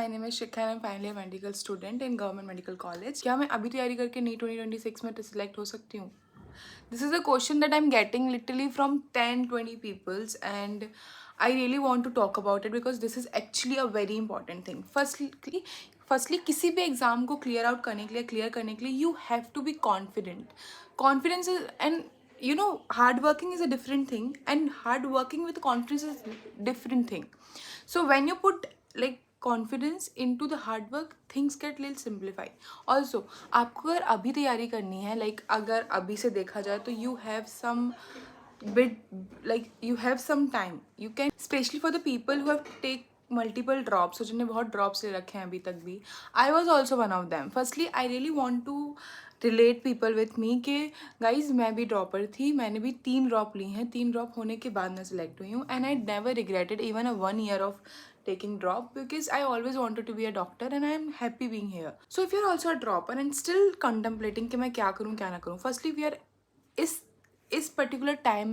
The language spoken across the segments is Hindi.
नेम है Shikha and finally a medical student in government medical college. क्या मैं अभी तैयारी करके नीट 2026 में सिलेक्ट हो सकती हूँ? This is a question that I am getting literally from 10-20 peoples and I really want to talk about it because this is actually a very important thing. Firstly किसी भी एग्जाम को क्लियर करने के लिए you have to be confident. Confidence is and hard working is a different thing and hard working with confidence is different thing. So when you put like confidence into the hard work, things get little simplified. Also आपको अगर अभी तैयारी करनी है, like अगर अभी से देखा जाए तो you have some bit, like you have some time, you can, especially for the people who have take multiple drops, जिन्हें बहुत ड्रॉप्स ले रखे हैं अभी तक भी। I was also one of them. Firstly I really want to relate people with me कि गाइज मैं भी ड्रॉपर थी, मैंने भी 3 ड्रॉप ली हैं, 3 ड्रॉप होने के बाद मैं सिलेक्ट हुई हूँ and I never regretted even a 1 year of taking drop because I always wanted to be a doctor and I am happy being here. So if you're also a dropper and still contemplating कि मैं क्या करूँ क्या ना करूँ, firstly we are इस पर्टिकुलर टाइम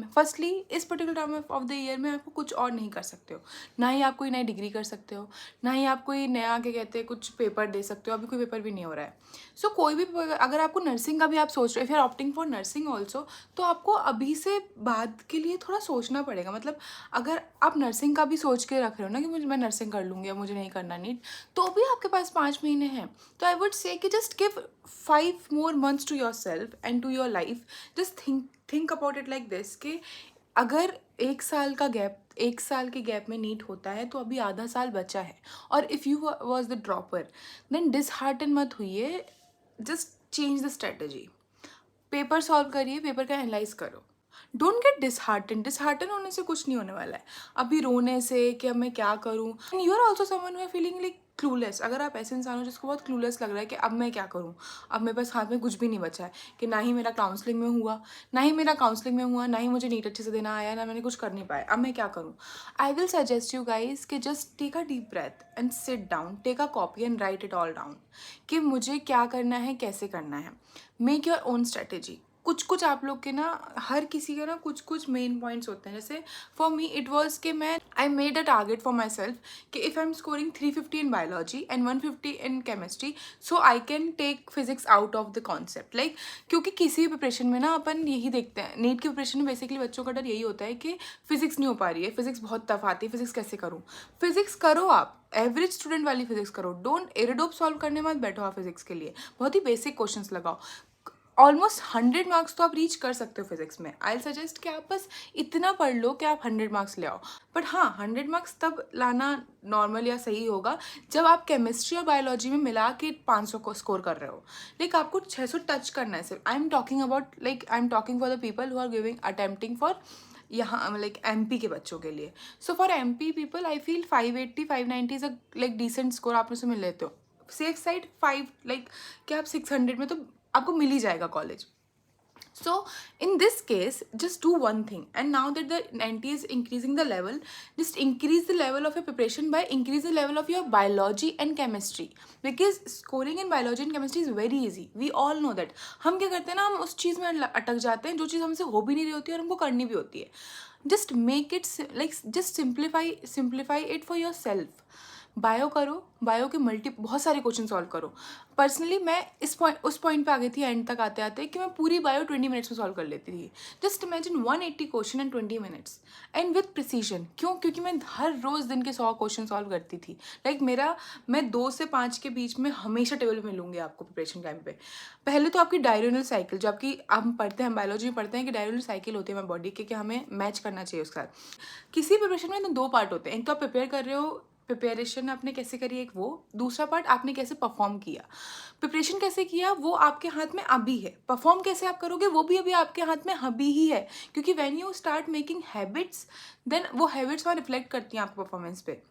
इस particular time of the year में आपको कुछ और नहीं कर सकते हो। ना ही आप कोई नई डिग्री कर सकते हो, ना ही आप कोई नया क्या कहते हैं कुछ पेपर दे सकते हो। अभी कोई पेपर भी नहीं हो रहा है। सो कोई भी अगर आपको नर्सिंग का भी आप सोच रहे हो, if you are opting for nursing also, तो आपको अभी से बाद के लिए थोड़ा सोचना पड़ेगा। मतलब अगर आप नर्सिंग का भी सोच के रख रहे हो ना कि मैं नर्सिंग कर लूँगी या मुझे नहीं करना नीट, तो भी आपके पास 5 महीने हैं। तो आई वुड से कि just give 5 more months to yourself and to your life. Just think about it like this कि अगर 1 साल के गैप में नीट होता है तो अभी आधा साल बचा है। और if you was the dropper then dishearten मत हुई, just change the strategy. Paper solve करिए, पेपर का एनालाइज करो। डोंट गेट डिसहार्टन होने से कुछ नहीं होने वाला है। अभी रोने से कि अब मैं क्या करूँ, and you are also someone who are feeling like clueless. अगर आप ऐसे इंसान हो जिसको बहुत क्लूलेस लग रहा है कि अब मैं क्या करूँ, अब मेरे पास हाथ में कुछ भी नहीं बचा है, कि ना ही मेरा काउंसलिंग में हुआ, ना ही मुझे नीट अच्छे से देना आया, ना मैंने कुछ कर नहीं पाया, अब मैं क्या करूँ। I will suggest you guys कि just take a deep breath and sit down, take a copy and write it all down कि मुझे क्या करना है, कैसे करना है। Make your own strategy. कुछ आप लोग के ना, हर किसी के ना कुछ मेन पॉइंट्स होते हैं। जैसे फॉर मी इट वॉज कि मैं I made a target for my self कि if I am scoring 350 in biology and 150 in chemistry, so I can take physics out of the concept. Like क्योंकि किसी भी प्रिपरेशन में ना अपन यही देखते हैं, नीट की प्रिपरेशन में बेसिकली बच्चों का डर यही होता है कि फिजिक्स नहीं हो पा रही है, फिजिक्स बहुत टफ आती है, फिजिक्स कैसे करूँ। फिजिक्स करो, आप एवरेज स्टूडेंट वाली फिजिक्स करो, डोंट एरिडोप सॉल्व करने मत बैठो आप फिजिक्स के लिए। बहुत ही बेसिक क्वेश्चंस लगाओ। ऑलमोस्ट 100 मार्क्स तो आप रीच कर सकते हो फिजिक्स में। आई सजेस्ट कि आप बस इतना पढ़ लो कि आप 100 मार्क्स ले आओ। बट हाँ, 100 मार्क्स तब लाना नॉर्मल या सही होगा जब आप केमिस्ट्री और बायोलॉजी में मिला के 500 को स्कोर कर रहे हो। लाइक आपको 600 टच करना है सिर्फ। I am talking for the people who are giving attempting for यहाँ लाइक MP के बच्चों के लिए। So for MP people I feel 580 590 is a like decent score आप उसमें मिल लेते हो। सेफ साइड 5 लाइक क्या आप 600 में तो आपको मिल ही जाएगा college. So in this case just do one thing, and now that the NT is increasing the level, just increase the level of your preparation by increase the level of your biology and chemistry, because scoring in biology and chemistry is very easy, we all know that। हम क्या करते हैं ना, हम उस चीज़ में अटक जाते हैं जो चीज़ हमसे हो भी नहीं रही होती है और हमको करनी भी होती है। just make it like just simplify it for yourself। Bio करो, बायो के बहुत सारे क्वेश्चन सॉल्व करो। पर्सनली मैं उस पॉइंट पे आ गई थी एंड तक आते आते कि मैं पूरी बायो 20 मिनट्स में सॉल्व कर लेती थी। Just imagine 180 question in 20 minutes and with precision. क्योंकि मैं हर रोज़ दिन के 100 क्वेश्चन सॉल्व करती थी। लाइक मैं 2 से 5 के बीच में हमेशा टेबल में मिलूंगी आपको प्रिपरेशन टाइम पे। पहले तो आपकी डायरियोनल साइकिल, जो आपकी हम पढ़ते हैं बायोलॉजी में पढ़ते हैं कि डायरियोनल साइकिल होती है हमारी बॉडी के, कि हमें मैच करना चाहिए उसके साथ। किसी प्रिपरेशन में तो 2 पार्ट होते हैं। एक तो आप प्रिपेयर कर रहे हो, प्रिपरेशन आपने कैसे करी, एक वो। दूसरा पार्ट आपने कैसे परफॉर्म किया। प्रिपरेशन कैसे किया वो आपके हाथ में अभी है, परफॉर्म कैसे आप करोगे वो भी अभी आपके हाथ में अभी ही है। क्योंकि when you start making habits then वो हैबिट्स वहाँ रिफ्लेक्ट करती हैं आपके परफॉर्मेंस पे।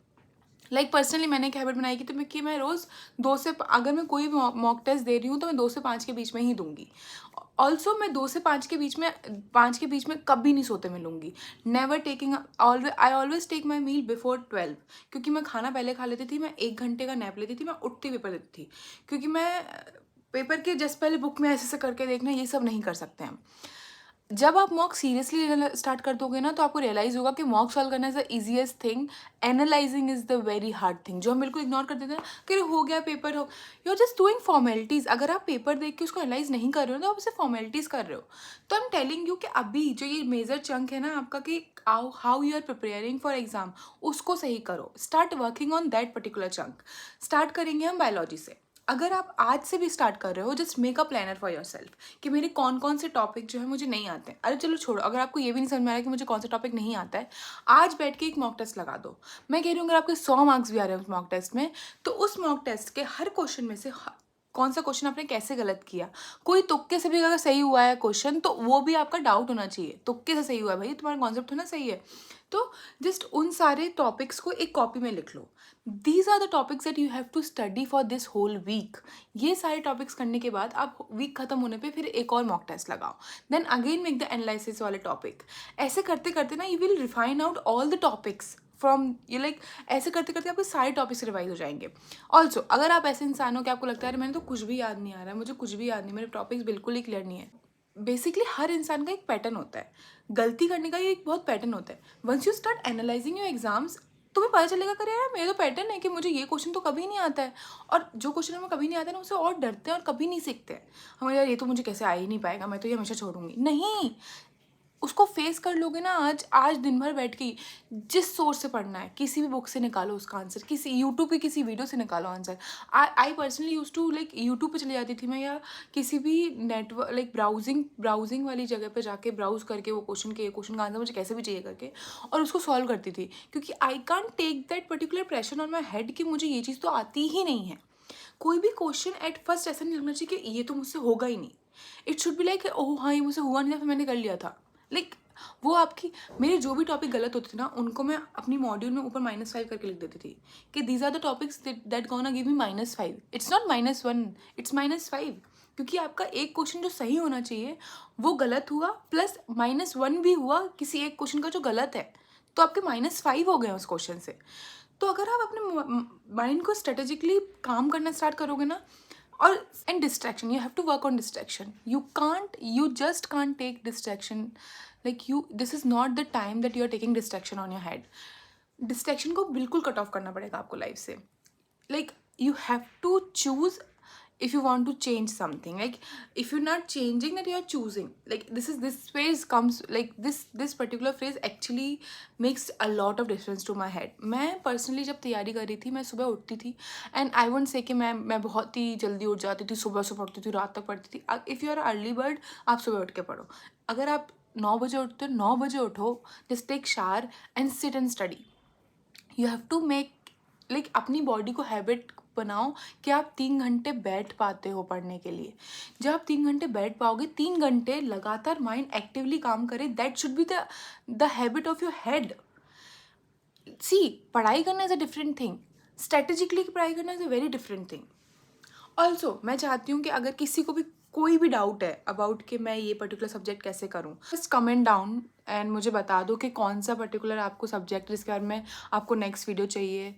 लाइक पर्सनली मैंने एक हैबिट बनाई कि मैं रोज़ अगर मैं कोई मॉक टेस्ट दे रही हूँ तो मैं 2 से 5 के बीच में ही दूंगी। ऑल्सो मैं 2 से 5 के बीच में कभी नहीं सोते मिलूंगी। Never taking I always take my meal before 12, क्योंकि मैं खाना पहले खा लेती थी, मैं 1 घंटे का नैप लेती थी, मैं उठती पेपर देती थी। क्योंकि मैं पेपर के जस्ट पहले बुक में ऐसे करके देखना, ये सब नहीं कर सकते हम। जब आप मॉक सीरियसली लेना स्टार्ट कर दोगे ना, तो आपको रियलाइज़ होगा कि मॉक सॉल्व करना is the easiest thing, analysing is the very hard thing, जो हम बिल्कुल इग्नोर कर देते हैं कि अरे हो गया पेपर, हो you are just doing formalities. अगर आप पेपर देख के उसको एनालाइज़ नहीं कर रहे हो, तो आप उसे फॉर्मेलिटीज़ कर रहे हो। तो आई एम टेलिंग यू कि अभी जो ये मेजर चंक है ना आपका, कि how you are preparing for exam, उसको सही करो। Start working on that particular chunk. Start करेंगे हम बायोलॉजी से। अगर आप आज से भी स्टार्ट कर रहे हो, just make a planner for yourself कि मेरे कौन कौन से टॉपिक जो है मुझे नहीं आते हैं। अरे चलो छोड़ो, अगर आपको ये भी नहीं समझ में आ रहा है कि मुझे कौन सा टॉपिक नहीं आता है, आज बैठ के एक मॉक टेस्ट लगा दो। मैं कह रही हूँ अगर आपके 100 मार्क्स भी आ रहे हैं उस मॉक टेस्ट में, तो उस मॉक टेस्ट के हर क्वेश्चन में से कौन सा क्वेश्चन आपने कैसे गलत किया, कोई तुक्के से भी अगर सही हुआ है क्वेश्चन, तो वो भी आपका डाउट होना चाहिए। तुक्के से सही हुआ है भाई, तुम्हारा कॉन्सेप्ट होना सही है। तो जस्ट उन सारे टॉपिक्स को एक कॉपी में लिख लो। These are the topics that you have to study for this whole week. ये सारे टॉपिक्स करने के बाद आप वीक खत्म होने पे फिर एक और मॉक टेस्ट लगाओ, then again make the analysis वाले टॉपिक। ऐसे करते करते ना you will refine out all the topics from ये, लाइक ऐसे करते करते आपके सारे टॉपिक्स रिवाइज हो जाएंगे। ऑल्सो अगर आप ऐसे इंसान हो कि आपको लगता है मैंने तो कुछ भी याद नहीं आ रहा है, मुझे कुछ भी याद नहीं, मेरे टॉपिक्स बिल्कुल ही क्लियर नहीं है। बेसिकली हर इंसान का एक पैटर्न होता है, गलती करने का ये एक बहुत पैटर्न होता है। Once you start analysing your exams, तुम्हें पता चलेगा करे यार मेरा तो पैटर्न है कि मुझे ये क्वेश्चन तो कभी नहीं आता है, और जो क्वेश्चन हमें कभी नहीं आता है ना, उससे और डरते हैं और कभी नहीं सीखते हैं। हमें यार ये तो मुझे कैसे आ ही नहीं पाएगा, मैं तो ये हमेशा छोड़ूंगी। नहीं, उसको फेस कर लोगे ना। आज आज दिन भर बैठ के जिस सोर्स से पढ़ना है, किसी भी बुक से निकालो उसका आंसर, किसी यूट्यूब की किसी वीडियो से निकालो answer. I personally use to like YouTube पे चली जाती थी मैं, या किसी भी नेटवर्क लाइक ब्राउजिंग वाली जगह पे जाके ब्राउज करके वो क्वेश्चन के क्वेश्चन का आंसर मुझे कैसे भी चाहिए करके, और उसको सॉल्व करती थी। क्योंकि I can't take that particular pressure on my head कि मुझे ये चीज़ तो आती ही नहीं है। कोई भी क्वेश्चन एट फर्स्ट ऐसा नहीं लगना चाहिए कि ये तो मुझसे होगा ही नहीं। It should be like oh हाँ ये मुझसे हुआ नहीं था, फिर मैंने कर लिया था। लाइक वो आपकी, मेरे जो भी टॉपिक गलत होते थे ना, उनको मैं अपनी मॉड्यूल में ऊपर -5 करके लिख देती थी कि these are the topics that gonna give me -5। It's not -1, it's -5। क्योंकि आपका एक क्वेश्चन जो सही होना चाहिए वो गलत हुआ, प्लस -1 भी हुआ किसी एक क्वेश्चन का जो गलत है, तो आपके -5 हो गए उस क्वेश्चन से। तो अगर आप अपने माइंड को स्ट्रेटेजिकली काम करना स्टार्ट करोगे ना, और and distraction, you have to work on distraction. You just can't take distraction, like you this is not the time that you are taking distraction on your head. Distraction को बिल्कुल कट ऑफ करना पड़ेगा आपको लाइफ से। Like you have to choose if you want to change something. Like if you're not changing, that you're choosing. Like this phrase comes like this particular phrase actually makes a lot of difference to my head. मैं personally जब तैयारी कर रही थी, मैं सुबह उठती थी, and I won't say कि मैं बहुत ही जल्दी उठ जाती थी, सुबह पढ़ती थी, रात तक पढ़ती थी। If you are early bird, आप सुबह उठ के पढ़ो। अगर आप 9 बजे उठते हो, 9 बजे उठो, just take shower and sit and study. You have to make like अपनी बॉडी को हैबिट बनाओ कि आप 3 घंटे बैठ पाते हो पढ़ने के लिए। जब आप 3 घंटे बैठ पाओगे, 3 घंटे लगातार माइंड एक्टिवली काम करे, that should be the habit of your head. See, पढ़ाई करना is a different thing, strategically पढ़ाई करना is a very different thing. Also मैं चाहती हूँ कि अगर किसी को भी कोई भी डाउट है अबाउट कि मैं ये पर्टिकुलर सब्जेक्ट कैसे करूँ, जस्ट कमेंट डाउन एंड मुझे बता दो कि कौन सा पर्टिकुलर आपको सब्जेक्ट जिसके बारे में आपको नेक्स्ट वीडियो चाहिए।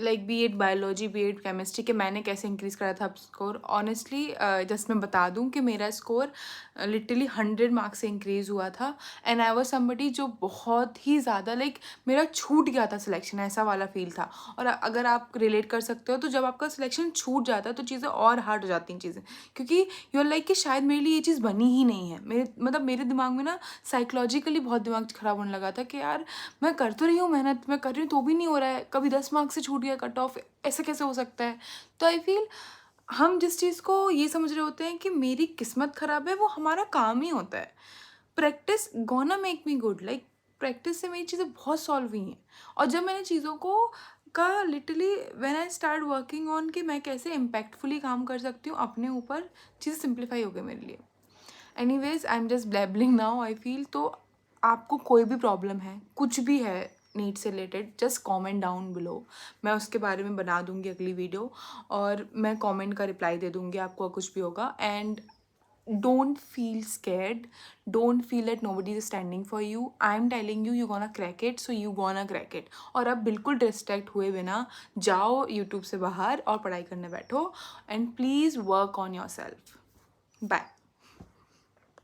Like B Ed biology, B Ed chemistry के मैंने कैसे इंक्रीज़ करा था स्कोर। ऑनेस्टली जस्ट मैं बता दूँ कि मेरा स्कोर लिटरली 100 मार्क्स से इंक्रीज़ हुआ था, एंड आई वॉज समबडी जो बहुत ही ज़्यादा लाइक मेरा छूट गया था सिलेक्शन, ऐसा वाला फील था। और अगर आप रिलेट कर सकते हो, तो जब आपका सिलेक्शन छूट जाता है तो चीज़ें और हार्ड हो जाती हैं चीज़ें, क्योंकि यू आर लाइक कि शायद मेरे लिए ये चीज़ बनी ही नहीं है। मेरे दिमाग में ना साइकोलॉजिकली बहुत दिमाग ख़राब होने लगा था कि यार मैं कर तो रही हूँ मेहनत, मैं कर रही हूँ तो भी नहीं हो रहा है, कभी 10 मार्क्स से छूट गया कट ऑफ, ऐसे कैसे हो सकता है। तो आई फील हम जिस चीज़ को ये समझ रहे होते हैं कि मेरी किस्मत ख़राब है, वो हमारा काम ही होता है। Practice gonna make me good, like practice से मेरी चीज़ें बहुत सॉल्व हुई हैं। और जब मैंने चीज़ों को का literally when I start working on कि मैं कैसे इम्पैक्टफुली काम कर सकती हूँ अपने ऊपर, चीज़ें सिंप्लीफाई हो गई मेरे लिए। Anyways I am just blabbering now I feel. तो आपको कोई भी प्रॉब्लम है, कुछ भी है नीट से related, just comment down below, मैं उसके बारे में बना दूंगी अगली वीडियो, और मैं कमेंट का रिप्लाई दे दूंगी आपको कुछ भी होगा। And don't feel scared, don't feel that nobody is standing for you. I'm telling you, you gonna crack it, so you gonna crack it. और अब बिल्कुल डिस्ट्रैक्ट हुए बिना जाओ यूट्यूब से बाहर और पढ़ाई करने बैठो, and please work on yourself. Bye.